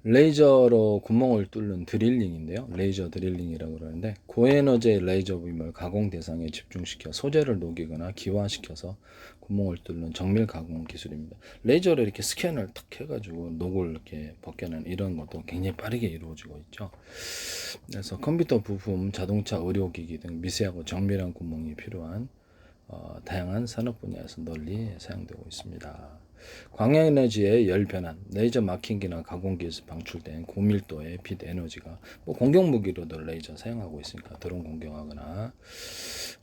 레이저로 구멍을 뚫는 드릴링인데요. 레이저 드릴링이라고 그러는데 고에너지 레이저 빔을 가공 대상에 집중시켜 소재를 녹이거나 기화시켜서 구멍을 뚫는 정밀 가공 기술입니다. 레이저로 이렇게 스캔을 탁 해가지고 녹을 이렇게 벗겨내는 이런 것도 굉장히 빠르게 이루어지고 있죠. 그래서 컴퓨터 부품, 자동차, 의료기기 등 미세하고 정밀한 구멍이 필요한 다양한 산업 분야에서 널리 사용되고 있습니다. 광학에너지의 열 변환, 레이저 마킹기나 가공기에서 방출된 고밀도의 빛 에너지가 공격 무기로도 레이저 사용하고 있으니까 드론 공격하거나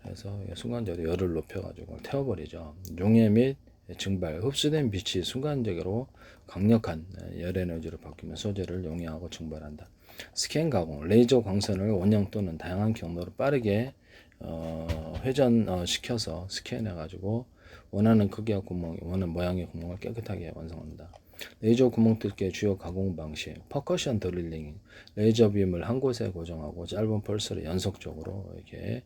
그래서 순간적으로 열을 높여가지고 태워버리죠. 용해 및 증발, 흡수된 빛이 순간적으로 강력한 열 에너지로 바뀌면 소재를 용해하고 증발한다. 스캔 가공, 레이저 광선을 원형 또는 다양한 경로로 빠르게 회전시켜서 스캔해가지고 원하는 크기와 구멍, 원하는 모양의 구멍을 깨끗하게 완성한다. 레이저 구멍 뚫기의 주요 가공 방식, 퍼커션 드릴링, 레이저 빔을 한 곳에 고정하고 짧은 펄스를 연속적으로 이렇게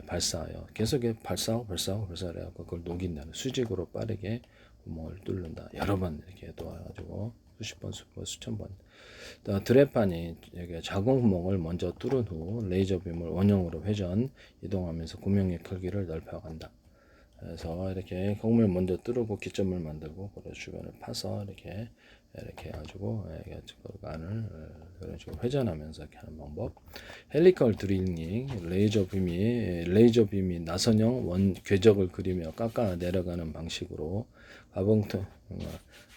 발사하여 계속 발사하고 해갖고 그걸 녹인다는 수직으로 빠르게 구멍을 뚫는다. 여러 번 이렇게 도와가지고 수십 번, 수천 번. 드랩판이 자궁 구멍을 먼저 뚫은 후 레이저 빔을 원형으로 회전 이동하면서 구멍의 크기를 넓혀간다. 그래서 이렇게 공을 먼저 뚫고 기점을 만들고 그 주변을 파서 이렇게 해가지고 안을 그런 식으로 회전하면서 이렇게 하는 방법. 헬리컬 드릴링, 레이저 빔이 나선형 원 궤적을 그리며 깎아 내려가는 방식으로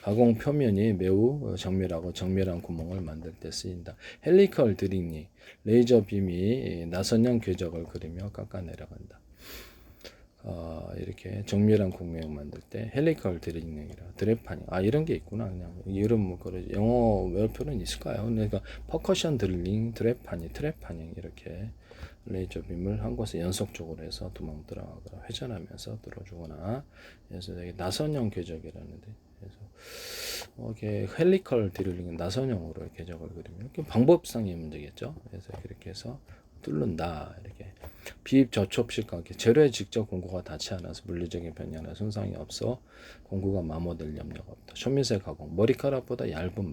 가공 표면이 매우 정밀한 구멍을 만들 때 쓰인다. 헬리컬 드릴링, 레이저 빔이 나선형 궤적을 그리며 깎아 내려간다. 이렇게 정밀한 구멍을 만들 때 헬리컬 드릴링이라 드랩파닝 이런 게 있구나. 그냥 이름 영어 외표는 있을까요? 그러니까 퍼커션 드릴링, 트랩파닝 이렇게 레이저 빔을 한 곳에 연속적으로 해서 두멍 들어가거나 회전하면서 뚫어주거나 그래서 되게 나선형 궤적이라는데 그래서 이렇게 헬리컬 드릴링은 나선형으로 궤적을 그리면 이렇게 방법상의 문제겠죠. 그래서 그렇게 해서 뚫는다 이렇게. 비접촉식과 재료에 직접 공구가 닿지 않아서 물리적인 변형이나 손상이 없어 공구가 마모될 염려가 없다. 쇼미세 가공, 머리카락보다 얇은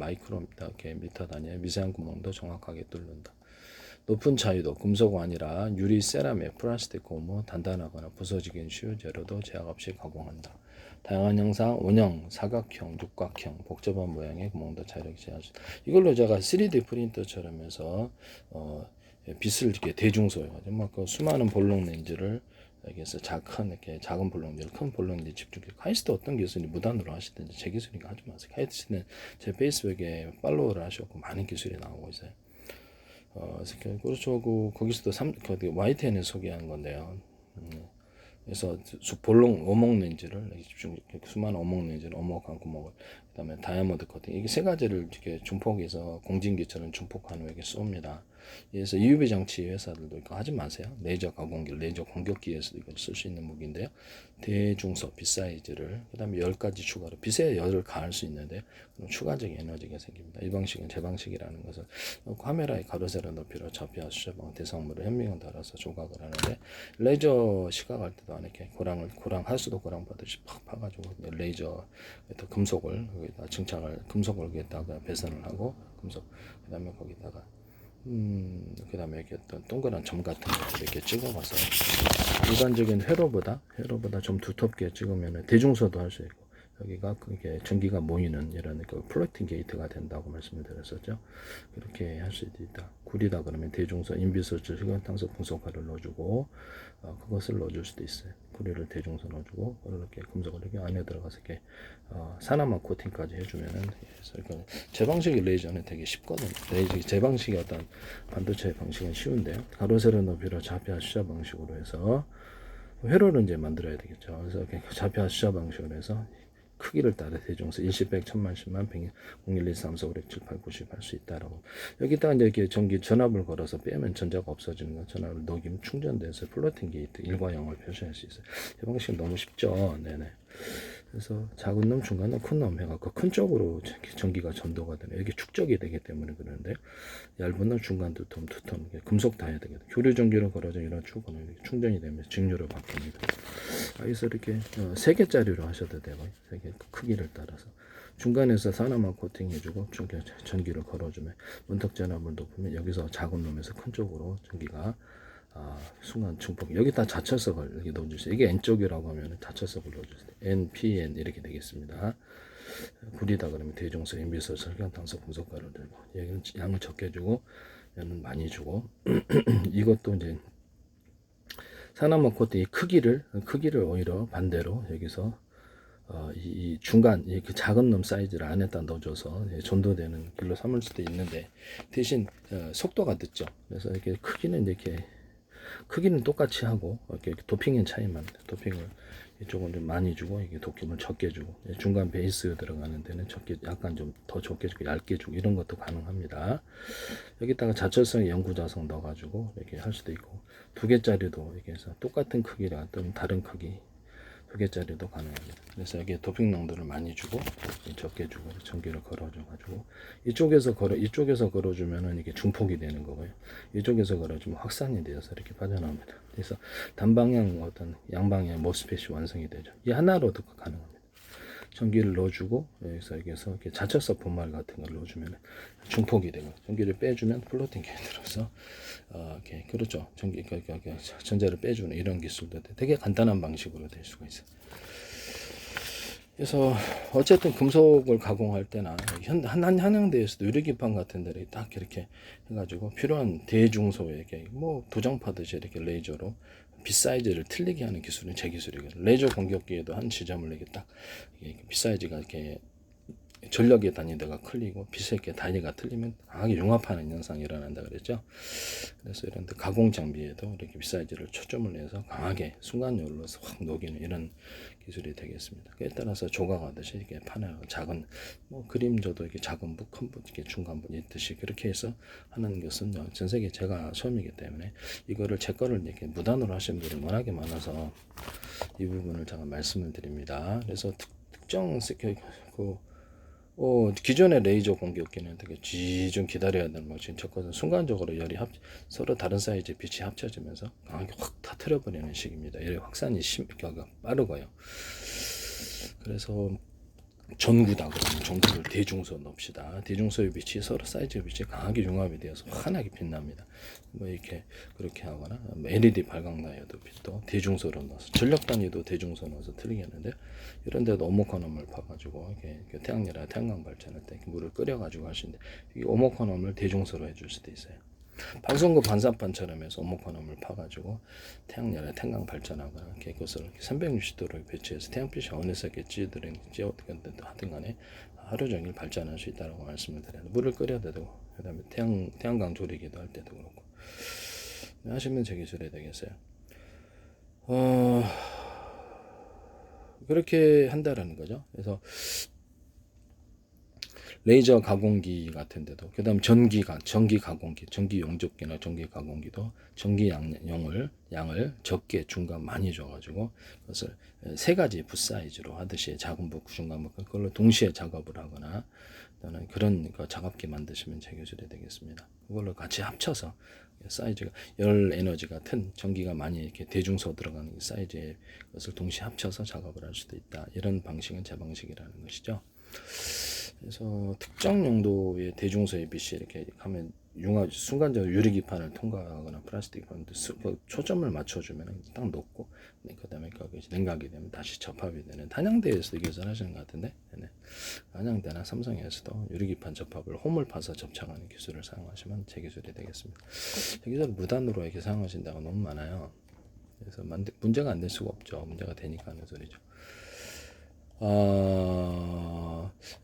미터 단위의 미세한 구멍도 정확하게 뚫는다. 높은 자유도, 금속이 아니라 유리, 세라믹, 플라스틱, 고무, 단단하거나 부서지기 쉬운 재료도 제약 없이 가공한다. 다양한 형상, 원형, 사각형, 육각형, 복잡한 모양의 구멍도 자유롭게 제작할 수 있다. 이걸로 제가 3D 프린터처럼 해서 빛을 이렇게 대중소해가지고 그 수많은 볼록 렌즈를 여기서 작은 볼록 렌즈를 큰 볼록 렌즈 집중해. 하이스트 어떤 기술이 무단으로 하시든지 제 기술이니까 하지 마세요. 하이스트는 제 페이스북에 팔로우를 하셨고 많은 기술이 나오고 있어요. 그렇죠. 거기서도 YTN에 소개한 건데요. 그래서 볼록 오목 렌즈를 집중 수많은 오목 렌즈를 오목한 구멍을 그다음에 다이아몬드 커팅 이게 세 가지를 이렇게 중폭에서 공진기처럼 중폭한 후에 쏩니다. 그래서 UV 장치 회사들도 이거 하지 마세요. 레이저 가공기, 레이저 공격기에서도 이걸 쓸 수 있는 무기인데요. 대중소 빗 사이즈를 그다음에 10가지 추가로 빛에 열을 가할 수 있는데 그럼 추가적인 에너지가 생깁니다. 이 방식은 제 방식이라는 것은 카메라의 가로 세로 높이로 좌표 수제방 대상물을 현미경 달아서 조각을 하는데 레이저 시각할 때도 안 이렇게 고랑 할수도 고랑 받듯이 팍 파가지고 레이저 금속을 거기다 증착을 금속을 여기다가 배선을 하고 금속 그다음에 거기다가 그다음에 이렇게 어떤 동그란 점 같은 것들 이렇게 찍어봐서 일반적인 회로보다 좀 두텁게 찍으면 대중소도 할 수 있고 여기가 그게 전기가 모이는 이런 그 플로팅 게이트가 된다고 말씀을 드렸었죠. 그렇게 할 수도 있다. 구리다 그러면 대중소, 인비소출, 흑연탄소, 분석화를 넣어주고 그것을 넣어줄 수도 있어요. 구리를 대중소 넣어주고 이렇게 금속을 이렇게 안에 들어가서 이렇게 산화막 코팅까지 해주면은 그래서 제 방식의 레이저는 되게 쉽거든요. 제 방식의 어떤 반도체 방식은 쉬운데요. 가로 세로 높이로 좌표 수자 방식으로 해서 회로를 이제 만들어야 되겠죠. 그래서 좌표 수자 방식으로 해서 크기를 따라 대중수 1십 100 1000만 10만 100 0 1 2 3 4 5 6 7 8 90 할 수 있다라고. 여기다가 이제 이렇게 전기 전압을 걸어서 빼면 전자가 없어지는 거. 전압을 녹이면 충전돼서 플로팅 게이트 1과 0을 표시할 수 있어요. 이 방식은 너무 쉽죠. 네네. 그래서 작은 놈, 중간 놈, 큰 놈 해갖고 큰 쪽으로 전기가 전도가 되네. 이게 축적이 되기 때문에 그러는데 얇은 놈, 중간 두툼, 금속 다 해야 되거든. 교류 전기로 걸어져 이런 축은 이렇게 충전이 되면 직류로 바뀝니다. 그래서 이렇게 3개짜리로 하셔도 되고 3개 크기를 따라서 중간에서 산화막 코팅해주고 전기를 걸어주면 문턱 전압을 높으면 여기서 작은 놈에서 큰 쪽으로 전기가 순간 중폭 여기다 자철석을 이렇게 넣어주세요. 이게 N쪽이라고 하면 자철석을 넣어주세요. N, P, N 이렇게 되겠습니다. 구리다 그러면 대중석, 인비석, 설경탄석, 분석가를 들고 여기는 양을 적게 주고 얘는 많이 주고 이것도 이제 산화막 코팅의 크기를 오히려 반대로 여기서 이 중간 그 작은 놈 사이즈를 안에다 넣어줘서 전도되는 길로 삼을 수도 있는데 대신 속도가 늦죠. 그래서 이렇게 크기는 똑같이 하고 이렇게 도핑의 차이만 도핑을 이쪽은 좀 많이 주고 이게 도핑을 적게 주고 중간 베이스 들어가는 데는 적게 약간 좀 더 적게 주고 얇게 주고 이런 것도 가능합니다. 여기다가 자철성 연구자성 넣어가지고 이렇게 할 수도 있고 2개짜리도 이렇게 해서 똑같은 크기랑 또는 다른 크기 2개짜리도 가능합니다. 그래서 여기에 도핑 농도를 많이 주고 적게 주고 전기를 걸어줘가지고 이쪽에서 걸어주면은 이게 중폭이 되는 거고요. 이쪽에서 걸어주면 확산이 되어서 이렇게 빠져나옵니다. 그래서 단방향 어떤 양방향 모스펫이 완성이 되죠. 이 하나로도 가능합니다. 전기를 넣어주고 여기서 이렇게 자철석 분말 같은 걸 넣어주면 중폭이 되고 전기를 빼주면 플로팅기에 들어서 이렇게 그렇죠. 전자를 빼주는 이런 기술도 되게 간단한 방식으로 될 수가 있어요. 그래서 어쨌든 금속을 가공할 때나 한양대에서도 유리기판 같은 데를 딱 이렇게 해가지고 필요한 대중소에게 뭐 도장 파듯이 이렇게 레이저로 빛 사이즈를 틀리게 하는 기술은 제 기술이거든요. 레이저 공격기에도 한 지점을 이렇게 딱 빛 사이즈가 이렇게 전력의 단위대가 틀리고 빛의 단위가 틀리면 강하게 융합하는 현상이 일어난다 그랬죠. 그래서 이런 가공 장비에도 이렇게 빛 사이즈를 초점을 내서 강하게 순간열로 확 녹이는 이런 기술이 되겠습니다. 그에 따라서 조각하듯이 이렇게 판을 작은 뭐 그림저도 이렇게 작은 붓, 큰 붓, 이렇게 중간 붓 있듯이 그렇게 해서 하는 것은 전 세계 제가 처음이기 때문에 이거를 제 거를 이렇게 무단으로 하시는 분들이 워낙에 많아서 이 부분을 제가 말씀을 드립니다. 그래서 특정 기존의 레이저 공격기는 되게 좀 기다려야 되는 거 지금 저것은 순간적으로 열이 서로 다른 사이즈 빛이 합쳐지면서 강하게 확 터트려버리는 식입니다. 열의 확산이 빠르고요. 그래서 전구다 그러면 전구를 대중소 넣읍시다. 대중소의 빛이 서로 사이즈의 빛이 강하게 융합이 되어서 환하게 빛납니다. 뭐 이렇게 그렇게 하거나 LED 발광 다이오드 빛도 대중소로 넣어서 전력 단위도 대중소 넣어서 틀리게 하는데 이런 데도 오목화놈을 파가지고 이렇게 태양열이나 태양광 발전할 때 물을 끓여가지고 하시는데 이 오목화놈을 대중소로 해줄 수도 있어요. 방송국 반사판처럼 해서 오목화놈을 파가지고 태양열에 태양광 발전하거나 이렇게 그것을 360도로 배치해서 태양빛이 어느새 찌어든 하든 간에 하루 종일 발전할 수 있다고 말씀을 드려요. 물을 끓여도 되고 그 다음에 태양광 조리기도 할 때도 그렇고 하시면 제 기술이 되겠어요. 그렇게 한다라는 거죠. 그래서 레이저 가공기 같은 데도 그 다음 전기 가공기 전기 용접기나 전기 가공기도 전기 양을 적게 중간 많이 줘가지고 그것을 세 가지 붓 사이즈로 하듯이 작은 붓 중간 붓 그걸로 동시에 작업을 하거나 또는 그런 작업기 만드시면 제 기술이 되겠습니다. 그걸로 같이 합쳐서 사이즈가 열 에너지 같은 전기가 많이 이렇게 대중소 들어가는 사이즈의 것을 동시에 합쳐서 작업을 할 수도 있다. 이런 방식은 제 방식이라는 것이죠. 그래서 특정 용도의 대중소의 빛이 이렇게 하면 순간적으로 유리기판을 통과하거나 플라스틱 판도 초점을 맞춰주면 딱 녹고 그 다음에 냉각이 되면 다시 접합이 되는 한양대에서도 개선하시는 것 같은데 한양대나 삼성에서도 유리기판 접합을 홈을 파서 접착하는 기술을 사용하시면 제 기술이 되겠습니다. 제 기술을 무단으로 이렇게 사용하신다고 너무 많아요. 그래서 문제가 안 될 수가 없죠. 문제가 되니까 하는 소리죠.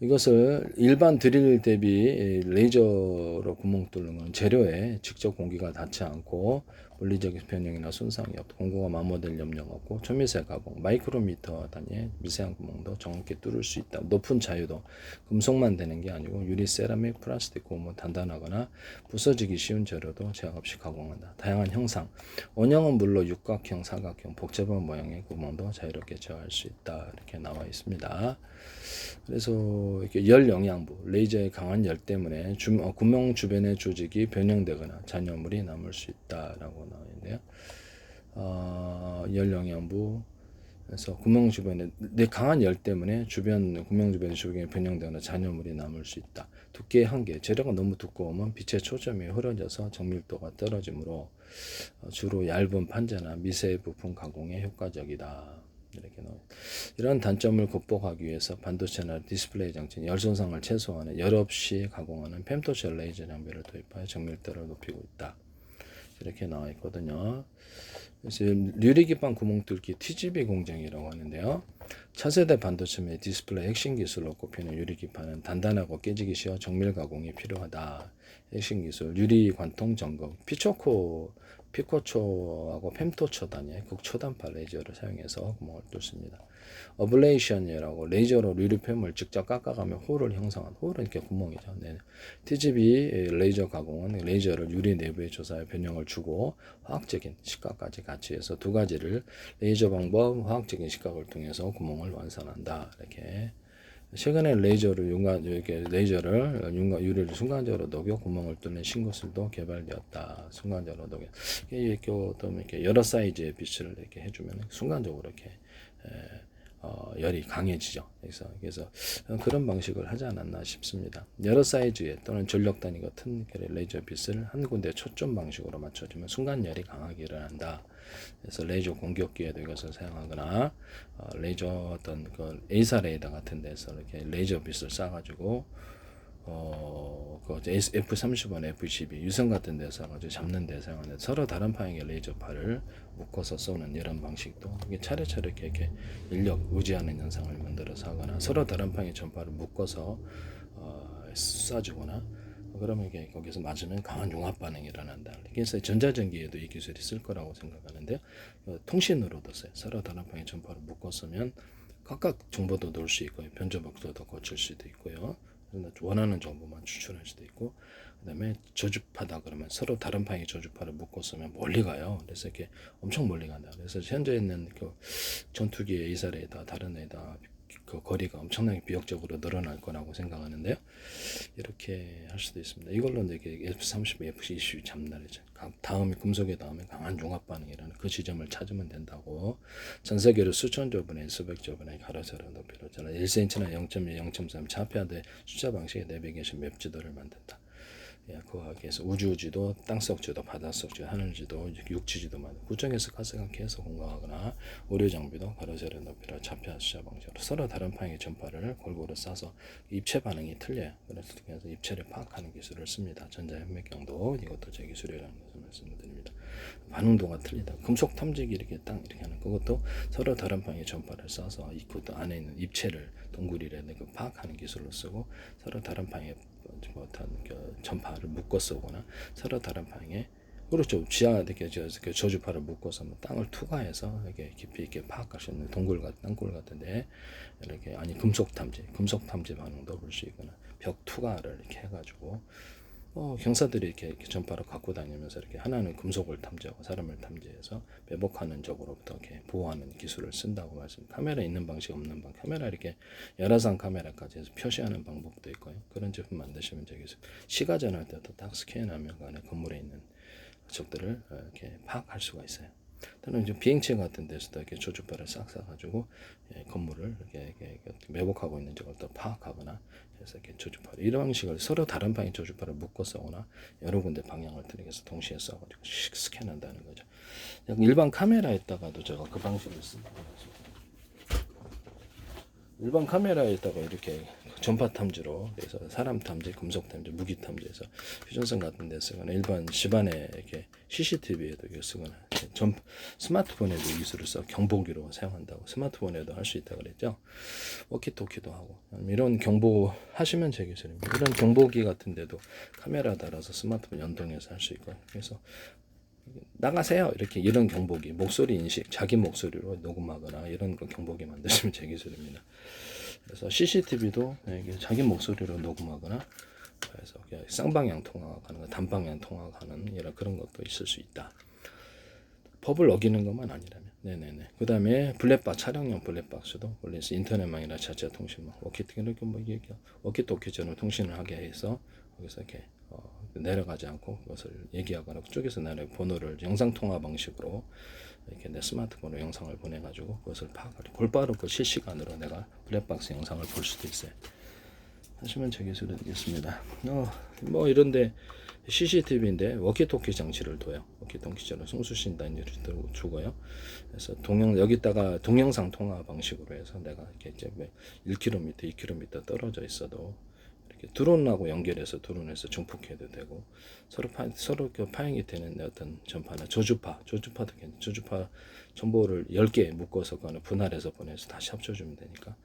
이것을 일반 드릴 대비 레이저로 구멍 뚫는 건 재료에 직접 공기가 닿지 않고 물리적 변형이나 손상이 없고 공구가 마모될 염려가 없고 초미세 가공, 마이크로미터 단위의 미세한 구멍도 정확히 뚫을 수 있다. 높은 자유도 금속만 되는 게 아니고 유리, 세라믹, 플라스틱 고무 단단하거나 부서지기 쉬운 재료도 제약 없이 가공한다. 다양한 형상, 원형은 물론 육각형, 사각형, 복잡한 모양의 구멍도 자유롭게 제어할 수 있다. 이렇게 나와 있습니다. 그래서 이렇게 열 영양부, 레이저의 강한 열 때문에 구멍 주변의 조직이 변형되거나 잔여물이 남을 수 있다라고 나와 있는데요. 열 영양부 그래서 구멍 주변에 내 강한 열 때문에 주변 구멍 주변에 변형되거나 잔여물이 남을 수 있다. 두께의 한계, 재료가 너무 두꺼우면 빛의 초점이 흐려져서 정밀도가 떨어지므로 주로 얇은 판재나 미세 부품 가공에 효과적이다. 이렇게 나와요. 이런 단점을 극복하기 위해서 반도체나 디스플레이 장치 열 손상을 최소화하는 열 없이 가공하는 펨토셀 레이저 장비를 도입하여 정밀도를 높이고 있다. 이렇게 나와 있거든요. 그래서 유리기판 구멍 뚫기 TGV 공정이라고 하는데요. 차세대 반도체 및 디스플레이 핵심 기술로 꼽히는 유리기판은 단단하고 깨지기 쉬워 정밀 가공이 필요하다. 핵심 기술 유리 관통 점검 피코초하고 펨토초단의 극초단파 레이저를 사용해서 구멍을 뚫습니다. 어블레이션이라고 레이저로 유리폐물 직접 깎아가며 홀을 형성한 홀은 이렇게 구멍이죠. 네. TGV 레이저 가공은 레이저를 유리 내부에 조사해 변형을 주고 화학적인 식각까지 같이 해서 두 가지를 레이저 방법, 화학적인 식각을 통해서 구멍을 완성한다. 이렇게 최근에 레이저를 유리를 순간적으로 녹여 구멍을 뚫는 신기술도 개발되었다. 순간적으로 녹여 이렇게 여러 사이즈의 빛을 이렇게 해주면 순간적으로 이렇게 열이 강해지죠. 그래서 그런 방식을 하지 않았나 싶습니다. 여러 사이즈의 또는 전력 단위 같은 레이저 빛을 한 군데 초점 방식으로 맞춰주면 순간 열이 강하게 일어난다. 그래서 레이저 공격기에도 이것을 사용하거나 레이저 어떤 그 A사 레이더 같은 데서 이렇게 레이저 빛을 쏴가지고 그 F31, F22 유성 같은 데서 아주 잡는 데 사용하는 서로 다른 방향의 레이저파를 묶어서 쏘는 이런 방식도 이게 차례차례 이렇게 인력 의지하는 현상을 만들어서 하거나 서로 다른 방향의 전파를 묶어서 쏴주거나 그러면 이게 거기서 맞으면 강한 융합 반응이 일어난다. 그래서 전자전기에도 이 기술이 쓸 거라고 생각하는데요. 통신으로도 써요. 서로 다른 방향의 전파를 묶어 쏘면 각각 정보도 넣을 수 있고요. 변조박도도 거칠 수도 있고요. 원하는 정보만 추출할 수도 있고, 그다음에 저주파다 그러면 서로 다른 방향의 저주파를 묶고 쓰면 멀리 가요. 그래서 이렇게 엄청 멀리 간다. 그래서 현재 있는 그 전투기의 A사례다 다른 애다 그 거리가 엄청나게 비약적으로 늘어날 거라고 생각하는데요. 이렇게 할 수도 있습니다. 이걸로 이렇게 F30, F20 잡나래죠. 다음이 금속의 다음에 강한 융합 반응이라는 그 지점을 찾으면 된다고. 전 세계로 수천 조분의 수백 조분의 가로세로 높이로 1cm나 0.1, 0.3 차폐하되 숫자 방식의 내비게이션 맵 지도를 만든다. 그와 계서 우주지도, 땅속지도, 바닷속지도, 하늘지도, 육지지도 만든 구정에서 가스관계에서 공각하거나 의료 장비도 가로세로 높이로 차폐하 숫자 방식으로 서로 다른 방향의 전파를 골고루 쏴서 입체 반응이 틀려요. 그래서 입체를 파악하는 기술을 씁니다. 전자현미경도 이것도 제 기술이라는 것을 말씀드립니다. 반응도가 틀리다. 금속 탐지기 이렇게 땅 이렇게 하는 그것도 서로 다른 방향의 전파를 쏴서 이 코드 안에 있는 입체를 동굴이라는 그 파악하는 기술로 쓰고 서로 다른 방향의 전파를 묶어 쏘거나 서로 다른 방향에 그렇죠. 지하 이렇게 저주파를 묶어서 땅을 투과해서 이렇게 깊이 있게 파악할 수 있는 동굴 같은 땅굴 같은데 이렇게 아니 금속 탐지 반응도 볼 수 있거나 벽 투과를 이렇게 해가지고 경사들이 이렇게 전파를 갖고 다니면서 이렇게 하나는 금속을 탐지하고 사람을 탐지해서 매복하는 적으로부터 이렇게 보호하는 기술을 쓴다고 말씀. 카메라 있는 방식 없는 방. 카메라 이렇게 열화상 카메라까지 해서 표시하는 방법도 있고요. 그런 제품 만드시면 되겠어요. 시가전할 때도 딱 스캔하면 그 안에 건물에 있는 적들을 이렇게 파악할 수가 있어요. 또는 이제 비행체 같은 데서도 이렇게 조주파를 싹 쏴가지고 건물을 이렇게 매복하고 있는 적을 또 파악하거나 해서 이렇게 조주파를 이런 방식을 서로 다른 방향 조주파를 묶어 쏘거나 여러 군데 방향을 틀어서 동시에 쏴가지고 스캔한다는 거죠. 일반 카메라에다가도 제가 그 방식을 씁니다. 일반 카메라에다가 이렇게 전파 탐지로 그래서 사람 탐지, 금속 탐지, 무기 탐지해서 휴전선 같은 데 쓰거나 일반 집안에 이렇게 CCTV에도 이거 쓰거나 스마트폰에도 이 기술을 써 경보기로 사용한다고 스마트폰에도 할 수 있다 그랬죠. 워키토키도 하고 이런 경보 하시면 제 기술입니다. 이런 경보기 같은 데도 카메라 달아서 스마트폰 연동해서 할 수 있고 그래서 나가세요 이렇게 이런 경보기 목소리 인식 자기 목소리로 녹음하거나 이런 경보기 만드시면 제 기술입니다. 그래서 CCTV도 자기 목소리로 녹음하거나 그래서 쌍방향 통화하는 거 단방향 통화하는 이런 그런 것도 있을 수 있다. 법을 어기는 것만 아니라면 네네네. 그 다음에 블랙박스 촬영용 블랙박스도 원래 인터넷망이나 자체 통신망 워키토키처럼 통신을 하게 해서 거기서 이렇게 내려가지 않고 그것을 얘기하거나 그쪽에서 나의 번호를 영상통화 방식으로 이렇게 내 스마트폰으로 영상을 보내가지고 그것을 파악하고 골바로 그 실시간으로 내가 블랙박스 영상을 볼 수도 있어요. 하시면 제 기술이 되겠습니다. 뭐 이런데 CCTV인데 워키토키 장치를 둬요. 워키토키처럼 송수신 단위를 주고요. 그래서 여기다가 동영상 통화 방식으로 해서 내가 이렇게 이제 1km, 2km 떨어져 있어도 이렇게 드론하고 연결해서 드론에서 중폭해도 되고 서로 그 파행이 되는 어떤 전파나 저주파도 괜찮아요. 저주파 정보를 10개 묶어서 분할해서 보내서 다시 합쳐주면 되니까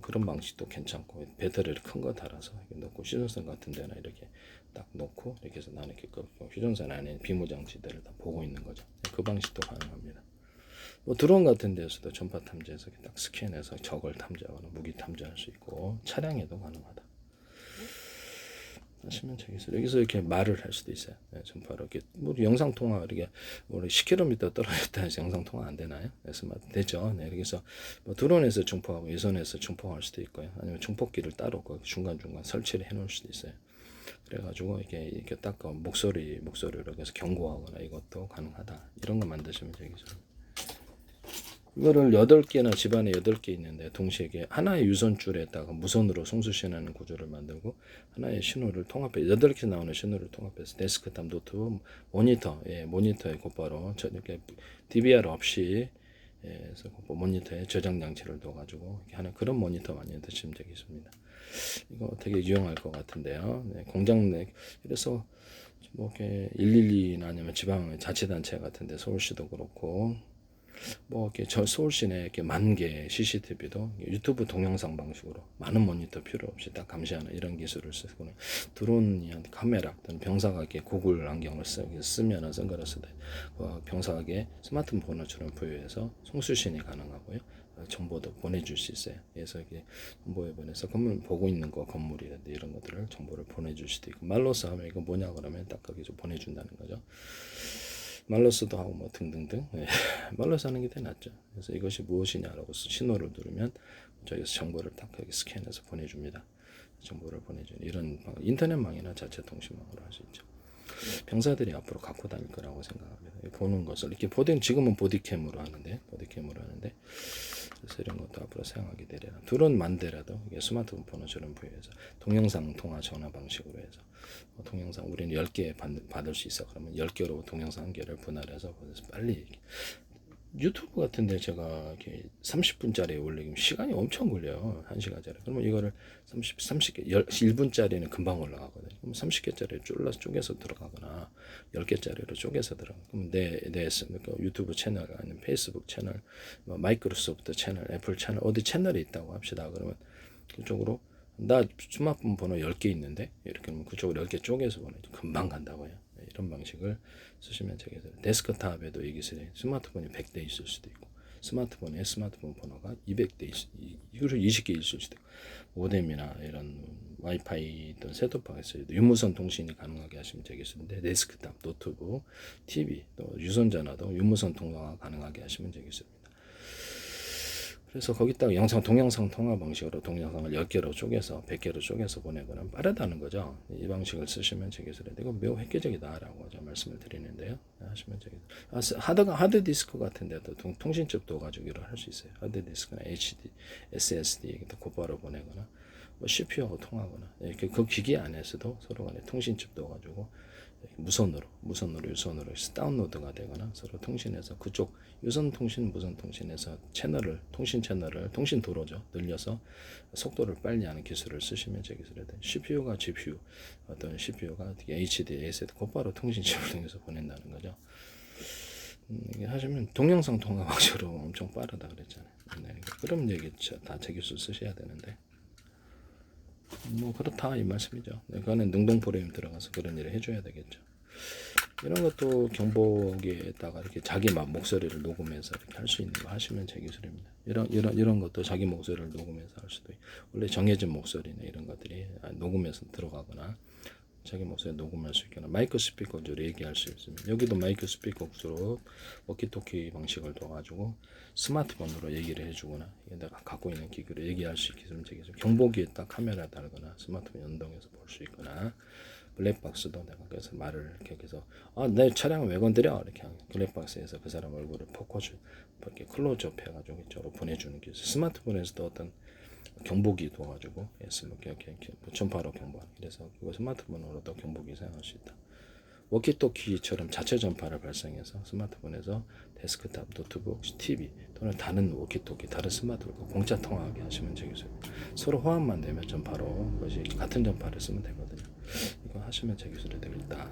그런 방식도 괜찮고 배터리를 큰 거 달아서 넣고 휴전선 같은 데나 이렇게 딱 놓고 이렇게 해서 나는 이렇게 휴전선 안에 비무 장치들을 다 보고 있는 거죠. 그 방식도 가능합니다. 뭐 드론 같은 데서도 전파 탐지해서 딱 스캔해서 적을 탐지하거나 무기 탐지할 수 있고 차량에도 가능하다. 하시면 여기서 이렇게 말을 할 수도 있어요. 네, 전파로 이렇게 뭐 영상 통화 이렇게 우리 10km 떨어졌다 해서 영상 통화 안 되나요? 그래서 되죠. 네, 그래서 뭐 드론에서 중폭하고 위성에서 중폭할 수도 있고요. 아니면 중폭기를 따로 그 중간 설치를 해놓을 수도 있어요. 그래가지고 이렇게 딱 목소리로 해서 경고하거나 이것도 가능하다. 이런 거 만드시면 되겠죠. 이거를 8개나 집안에 8개 있는데 동시에 하나의 유선줄에다가 무선으로 송수신하는 구조를 만들고 하나의 신호를 통합해 8개 나오는 신호를 통합해서 데스크탑 노트북 모니터에 곧바로 이렇게 DVR 없이 그래서 모니터에 저장 장치를 둬가지고 하는 그런 모니터 많이 드시면 되겠습니다. 이거 되게 유용할 것 같은데요. 네, 공장 내 그래서 뭐 이렇게 112나 아니면 지방 자치단체 같은데 서울시도 그렇고 뭐 이렇게 서울 시내 이렇게 10,000개 CCTV도 유튜브 동영상 방식으로 많은 모니터 필요 없이 딱 감시하는 이런 기술을 쓰고 드론이 카메라 또는 병사가 이렇게 고글 안경을 쓰면은 선글라스들 병사가 스마트폰 번호처럼 부여해서 송수신이 가능하고요. 정보도 보내줄 수 있어요. 그래서 이게 정보에 보내서 건물 보고 있는 거 건물이라든지 이런 것들을 정보를 보내줄 수도 있고 말로써 하면 이거 뭐냐 그러면 딱 거기서 보내준다는 거죠. 말로스도 하고 뭐 등등등 말로스 하는 게 더 낫죠. 그래서 이것이 무엇이냐라고 신호를 누르면 저기서 정보를 딱 여기 스캔해서 보내줍니다. 정보를 보내주는 이런 인터넷망이나 자체 통신망으로 할 수 있죠. 병사들이 앞으로 갖고 다닐 거라고 생각합니다. 보는 것을 이렇게 지금은 보디캠으로 하는데 그래서 이런 것도 앞으로 사용하게 되려나 드론 만대라도 이게 스마트폰 번호처럼 부여해서 동영상 통화 전화 방식으로 해서 동영상 우리는 10개 받을 수 있어. 그러면 10개로 동영상 1개를 분할해서 빨리 유튜브 같은데 제가 이렇게 30분짜리 올리면 시간이 엄청 걸려요. 1시간짜리. 그러면 이거를 30개, 1분짜리는 금방 올라가거든요. 그럼 30개짜리 쪼개서 들어가거나 10개짜리로 쪼개서 들어가. 그럼 내 유튜브 채널, 아니면 페이스북 채널, 뭐 마이크로소프트 채널, 애플 채널, 어디 채널이 있다고 합시다. 그러면 그쪽으로 나 스마트폰 번호 10개 있는데 이렇게 하면 그쪽으로 10개 쪼개서 보내죠. 금방 간다고요. 이런 방식을 쓰시면 되겠어요. 데스크탑에도 이 기술이 스마트폰이 100대 있을 수도 있고 스마트폰 번호가 200대 20개 있을 수도 있고 모뎀이나 이런 와이파이 또는 셋톱박에 있어도 유무선 통신이 가능하게 하시면 되겠습니다. 데스크탑, 노트북, TV 또 유선전화도 유무선 통화가 가능하게 하시면 되겠습니다. 그래서 거기다가 동영상 통화 방식으로 동영상을 10개로 쪼개서 100개로 쪼개서 보내거나 빠르다는 거죠. 이 방식을 쓰시면 되겠어요. 이거 매우 획기적이다라고 말씀을 드리는데요. 하시면 되겠어요. 하드 디스크 같은 데도 통신첩 둬가지고 할 수 있어요. 하드 디스크나 HD, SSD 곧바로 보내거나 뭐 CPU하고 통하거나 이렇게 그 기기 안에서도 서로 간에 통신첩 둬가지고 무선으로 유선으로 다운로드가 되거나 서로 통신해서 그쪽 유선 통신 무선 통신에서 통신 도로죠 늘려서 속도를 빨리 하는 기술을 쓰시면 제 기술에 CPU가 GPU 어떤 CPU가 HD, SSD 곧바로 통신칩을 통해서 보낸다는 거죠. 이게 하시면 동영상 통화 방식으로 엄청 빠르다 그랬잖아요. 네, 그럼 얘기 다 제 기술 쓰셔야 되는데. 뭐 그렇다 이 말씀이죠. 네, 그거는 능동 프로그램 들어가서 그런 일을 해줘야 되겠죠. 이런 것도 경보기에다가 이렇게 자기 목소리를 녹음해서 이렇게 할 수 있는 거 하시면 제 기술입니다. 이런 것도 자기 목소리를 녹음해서 할 수도 있고 원래 정해진 목소리나 이런 것들이 녹음해서 들어가거나 자기 목소리 녹음할 수 있거나 마이크 스피커 주로 얘기할 수 있습니다. 여기도 마이크 스피커 주로 워키토키 방식을 둬가지고 스마트폰으로 얘기를 해주거나 내가 갖고 있는 기기로 얘기할 수 있게 좀 경보기에다 카메라 달거나 스마트폰 연동해서 볼 수 있거나 블랙박스도 내가 그래서 말을 이렇게 해서 내 차량을 왜 건드려 이렇게 하면 블랙박스에서 그 사람 얼굴을 포커스 이렇게 클로즈업 해가지고 이쪽으로 보내주는 게 있어요. 스마트폰에서도 어떤 경보기 둬가지고 이렇게 전파로 경보하는 그래서 그거 스마트폰으로도 경보기 사용할 수 있다. 워키토키처럼 자체 전파를 발생해서 스마트폰에서 데스크탑, 노트북, TV 또는 다른 워키토키, 다른 스마트폰 공짜 통화하게 하시면 되겠어요. 서로 호환만 되면 전파로 그것이 같은 전파를 쓰면 되거든요. 이거 하시면 제 기술이 되겠다.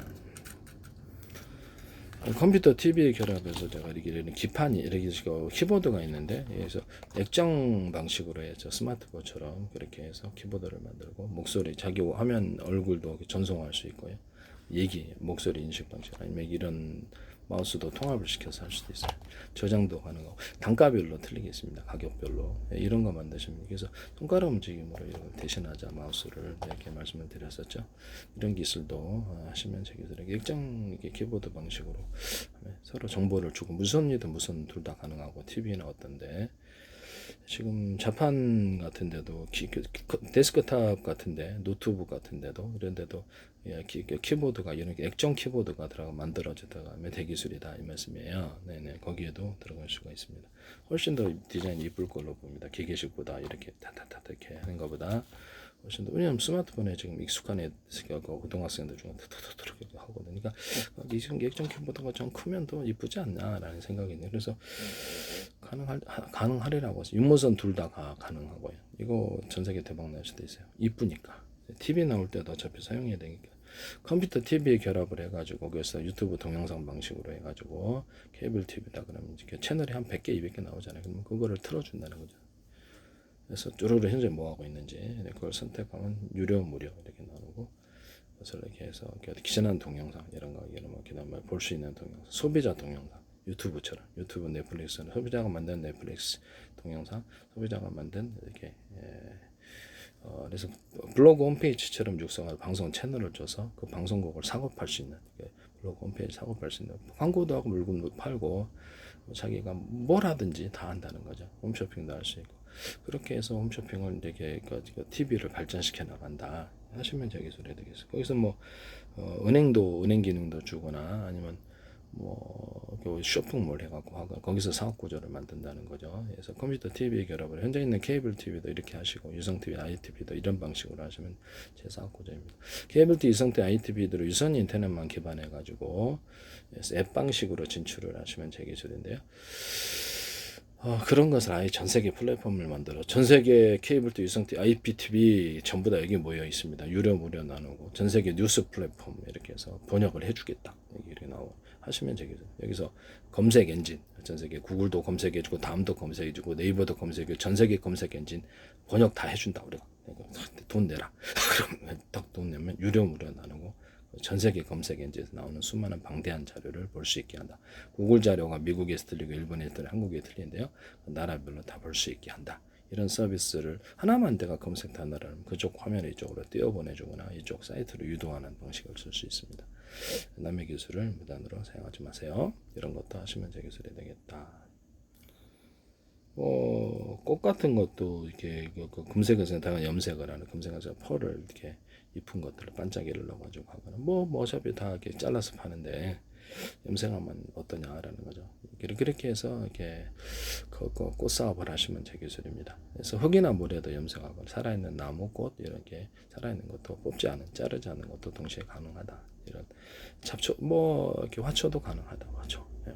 컴퓨터 TV에 결합해서 제가 이렇게 기판이 이렇게 키보드가 있는데 그래서 액정 방식으로 해서 스마트폰처럼 그렇게 해서 키보드를 만들고 목소리 자기 화면 얼굴도 전송할 수 있고요. 얘기 목소리 인식 방식 아니면 이런 마우스도 통합을 시켜서 할 수도 있어요. 저장도 가능하고 단가별로 틀리겠습니다. 가격별로 이런 거 만드시면 그래서 손가락 움직임으로 이걸 대신하자 마우스를 이렇게 말씀을 드렸었죠. 이런 기술도 하시면 제기들에게 액정 키보드 방식으로 서로 정보를 주고 무선이든 무선 둘 다 가능하고 TV나 어떤데 지금 자판 같은데도 데스크탑 같은데 노트북 같은데도 이런데도 키보드가 이런 액정 키보드가 들어가 만들어지다가 대기술이다 이 말씀이에요. 네네 거기에도 들어갈 수가 있습니다. 훨씬 더 디자인 이쁠 걸로 봅니다. 기계식보다 이렇게 타타타 이렇게 하는 것보다 훨씬 더 왜냐하면 스마트폰에 지금 익숙한 애들 고등학생들 중에 툭툭툭 이렇게 하거든요. 그러니까 지금 액정 키보드가 좀 크면 더 이쁘지 않나라는 생각이 있네요. 그래서 가능하리라고 해서 유무선 둘 다 가능하고요. 이거 전 세계 대박 날 수도 있어요. 이쁘니까 TV 나올 때도 어차피 사용해야 되니까 컴퓨터 TV에 결합을 해가지고 그래서 유튜브 동영상 방식으로 해가지고 케이블 TV다 그러면 이렇게 채널이 한 100개 200개 나오잖아요. 그러면 그거를 틀어준다는 거죠. 그래서 쭈루루 현재 뭐 하고 있는지 그걸 선택하면 유료 무료 이렇게 나오고 그래서 이렇게 해서 기존한 동영상 이런 거 그다음에 볼 수 있는 동영상 소비자 동영상 유튜브처럼 유튜브 넷플릭스는 소비자가 만든 넷플릭스 동영상 소비자가 만든 이렇게 그래서 블로그 홈페이지처럼 육성할 방송 채널을 줘서 그 방송국을 사고팔 수 있는 블로그 홈페이지 사고팔 수 있는 광고도 하고 물건도 팔고 자기가 뭘 하든지 다 한다는 거죠. 홈쇼핑도 할 수 있고 그렇게 해서 홈쇼핑을 이렇게 TV를 발전시켜 나간다 하시면 제 기술이 되겠어요. 거기서 뭐 은행도 은행 기능도 주거나 아니면 뭐 쇼핑몰 해갖고 하고 거기서 사업 구조를 만든다는 거죠. 그래서 컴퓨터 TV 결합을 현재 있는 케이블 TV도 이렇게 하시고 유성 TV, ITV도 이런 방식으로 하시면 제 사업 구조입니다. 케이블 TV, 유성 TV, ITV들을 유선 인터넷만 기반해 가지고 앱 방식으로 진출을 하시면 제 기술인데요. 그런 것을 아예 전 세계 플랫폼을 만들어 전 세계 케이블 TV, 유성 TV, IPTV 전부 다 여기 모여 있습니다. 유료 무료 나누고 전 세계 뉴스 플랫폼 이렇게 해서 번역을 해주겠다 이렇게 나오고 하시면 되겠죠. 여기서 검색 엔진 전 세계 구글도 검색해주고 다음도 검색해주고 네이버도 검색해 전 세계 검색 엔진 번역 다 해준다 우리가 돈 내라 그럼 딱 돈 내면 유료 무료 나누고 전 세계 검색 엔진에서 나오는 수많은 방대한 자료를 볼 수 있게 한다. 구글 자료가 미국에서 틀리고 일본에서 틀리고 한국에 틀린데요. 나라별로 다 볼 수 있게 한다. 이런 서비스를 하나만 내가 검색하느라면 그쪽 화면을 이쪽으로 띄워보내주거나 이쪽 사이트로 유도하는 방식을 쓸 수 있습니다. 남의 기술을 무단으로 사용하지 마세요. 이런 것도 하시면 제 기술이 되겠다. 꽃 같은 것도 이렇게 금색에서 다양한 염색을 하는 금색에서 펄을 이렇게 이쁜 것들을 반짝이를 넣어가지고 하거나 뭐 어차피 다 이렇게 잘라서 파는데 염색하면 어떠냐라는 거죠. 그렇게 해서 이렇게 꽃 사업을 하시면 제 기술입니다. 그래서 흙이나 물에도 염색하고 살아있는 나무, 꽃 이렇게 살아있는 것도 뽑지 않은 자르지 않은 것도 동시에 가능하다. 이런 잡초 뭐 이렇게 화초도 가능하다.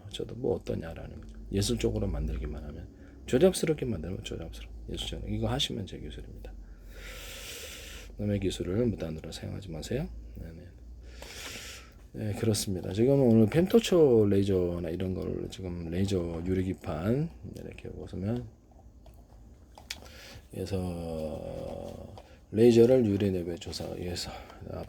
화초도 뭐 어떠냐라는 거죠. 예술적으로 만들기만 하면 조잡스럽게 만들면 조잡스러워. 예술적으로 이거 하시면 제 기술입니다. 남의 기술을 무단으로 사용하지 마세요. 네, 그렇습니다. 지금 오늘 펜토초 레이저나 이런 걸 지금 레이저 유리기판 이렇게 보시면 그래서 레이저를 유리내부에 조사하기 위해서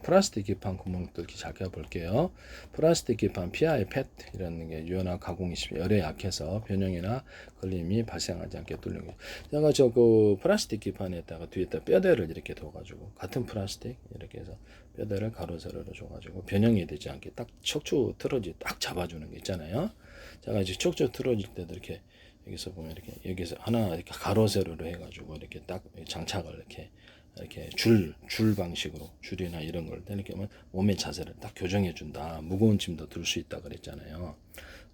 플라스틱 기판 구멍 뚫기 잘 볼게요. 플라스틱 기판 PI 펫이라는 게 유연화 가공이 열에 약해서 변형이나 걸림이 발생하지 않게 뚫는 거예요. 제가 그 플라스틱 기판에다가 뒤에다 뼈대를 이렇게 둬가지고 같은 플라스틱 이렇게 해서 뼈대를 가로 세로로 줘가지고 변형이 되지 않게 딱 척추 틀어지 딱 잡아주는 게 있잖아요. 제가 이제 척추 틀어질 때도 이렇게 여기서 보면 이렇게 여기서 하나 이렇게 가로 세로로 해가지고 이렇게 딱 장착을 이렇게 줄 방식으로 줄이나 이런 걸 이렇게 하면 몸의 자세를 딱 교정해 준다. 무거운 짐도 들 수 있다 그랬잖아요.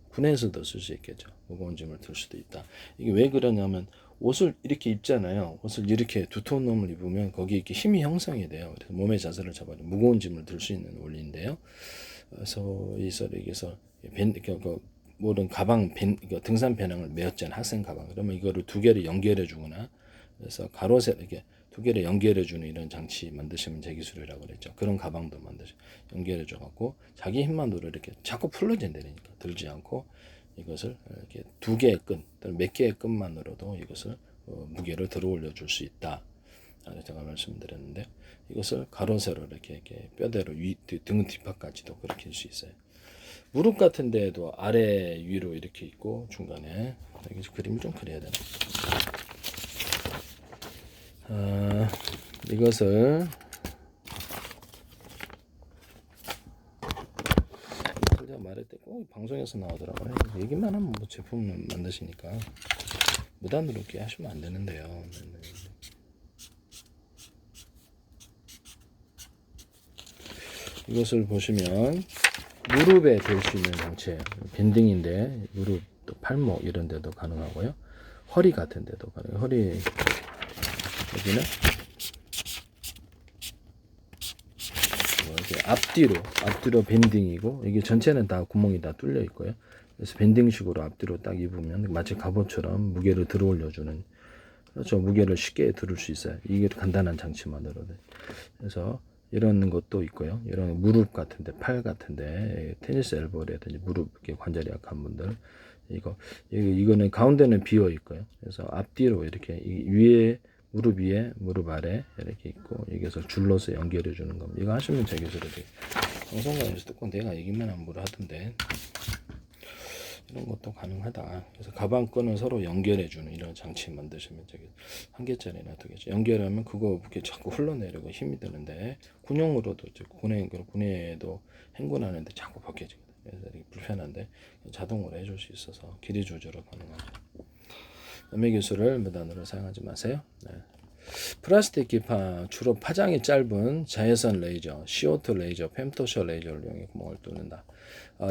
군에서도 쓸 수 있겠죠. 무거운 짐을 들 수도 있다. 이게 왜 그러냐면 옷을 이렇게 입잖아요. 옷을 이렇게 두터운 놈을 입으면 거기 이렇게 힘이 형성이 돼요. 그래서 몸의 자세를 잡아줘 무거운 짐을 들 수 있는 원리인데요. 그래서 이 썰에서 모든 가방 등산 배낭을 메었잖아요. 학생 가방. 그러면 이거를 두 개를 연결해 주거나 그래서 가로세 이렇게 두 개를 연결해 주는 이런 장치 만드시면 제기술이라고 그랬죠. 그런 가방도 연결해 줘 갖고 자기 힘만으로 이렇게 자꾸 풀러진다니까 들지 않고 이것을 이렇게 두 개의 끈, 몇 개의 끈만으로도 이것을 무게를 들어 올려 줄 수 있다. 제가 말씀드렸는데 이것을 가로 세로 이렇게 뼈대로 등 뒷판까지도 그렇게 할 수 있어요. 무릎 같은 데에도 아래 위로 이렇게 있고 중간에 여기서 그림을 좀 그려야 되나. 이것을 제가 말했을 때 방송에서 나오더라고요. 얘기만 하면 뭐 제품 만드시니까 무단으로 이렇게 하시면 안 되는데요. 이것을 보시면 무릎에 될 수 있는 장치예요. 밴딩인데 무릎, 또 팔목 이런 데도 가능하고요. 허리 같은 데도 가능해요. 허리 여기는 이렇게 앞뒤로 밴딩이고 이게 전체는 다 구멍이 다 뚫려 있고요. 그래서 밴딩식으로 앞뒤로 딱 입으면 마치 갑옷처럼 무게를 들어 올려주는 그렇죠. 무게를 쉽게 들을 수 있어요. 이게 간단한 장치만으로도. 그래서 이런 것도 있고요. 이런 무릎 같은데, 팔 같은데, 테니스 엘보라든지 무릎 관절이 약한 분들, 이거는 가운데는 비어 있고요. 그래서 앞뒤로 이렇게 위에 무릎 위에 무릎 아래 이렇게 있고 여기서 줄로서 연결해 주는 겁니다. 이거 하시면 제기술이 돼요. 방송관에서도 꼭 내가 얘기만 함부로 하던데. 이런 것도 가능하다. 그래서 가방 끈을 서로 연결해주는 이런 장치 만드시면 되게 한 개짜리나 두 개짜리 연결하면 그거 이렇게 자꾸 흘러내리고 힘이 드는데 군용으로도 군에도 행군하는데 자꾸 벗겨지거든요. 그래서 이게 불편한데 자동으로 해줄 수 있어서 길이 조절이 가능하죠. 남의 기술을 무단으로 사용하지 마세요. 네. 플라스틱 기판 주로 파장이 짧은 자외선 레이저, CO2 레이저, fem토셔 레이저를 이용해 구멍을 뚫는다.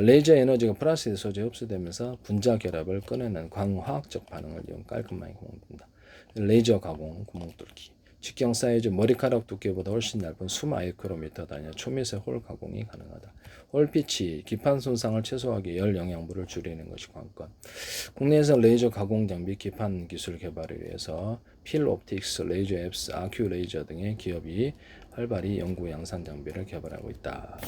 레이저 에너지가 플라스틱 소재에 흡수되면서 분자 결합을 꺼내는 광화학적 반응을 이용 깔끔하게 구멍을 뚫는다. 레이저 가공 구멍 뚫기. 직경 사이즈 머리카락 두께보다 훨씬 넓은 수마이크로미터 단위의 초미세 홀 가공이 가능하다. 홀 피치, 기판 손상을 최소화하기 열 영향분을 줄이는 것이 관건. 국내에서 레이저 가공 장비 기판 기술 개발을 위해서 필 옵틱스, 레이저 앱스, 아큐 레이저 등의 기업이 활발히 연구 양산 장비를 개발하고 있다.